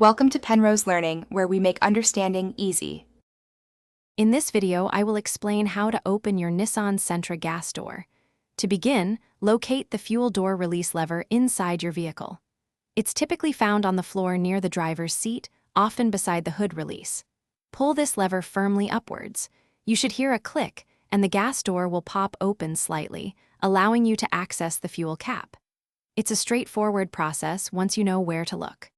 Welcome to Penrose Learning, where we make understanding easy. In this video, I will explain how to open your Nissan Sentra gas door. To begin, locate the fuel door release lever inside your vehicle. It's typically found on the floor near the driver's seat, often beside the hood release. Pull this lever firmly upwards. You should hear a click, and the gas door will pop open slightly, allowing you to access the fuel cap. It's a straightforward process once you know where to look.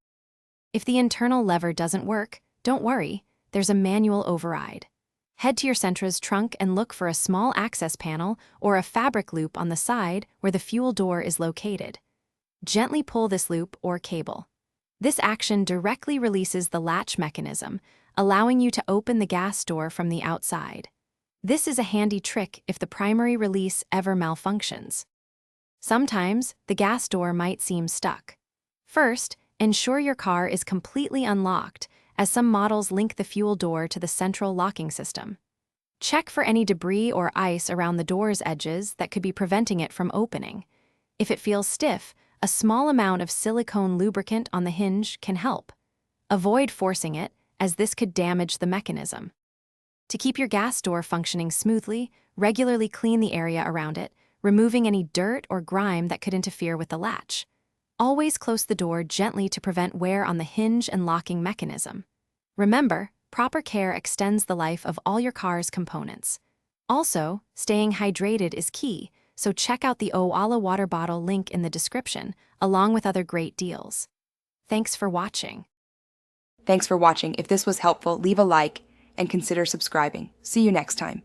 If the internal lever doesn't work, don't worry, there's a manual override. Head to your Sentra's trunk and look for a small access panel or a fabric loop on the side where the fuel door is located. Gently pull this loop or cable. This action directly releases the latch mechanism, allowing you to open the gas door from the outside. This is a handy trick if the primary release ever malfunctions. Sometimes, the gas door might seem stuck. First, ensure your car is completely unlocked, as some models link the fuel door to the central locking system. Check for any debris or ice around the door's edges that could be preventing it from opening. If it feels stiff, a small amount of silicone lubricant on the hinge can help. Avoid forcing it, as this could damage the mechanism. To keep your gas door functioning smoothly, regularly clean the area around it, removing any dirt or grime that could interfere with the latch. Always close the door gently to prevent wear on the hinge and locking mechanism. Remember, proper care extends the life of all your car's components. Also, staying hydrated is key, so check out the Owala water bottle link in the description, along with other great deals. Thanks for watching. Thanks for watching. If this was helpful, leave a like and consider subscribing. See you next time.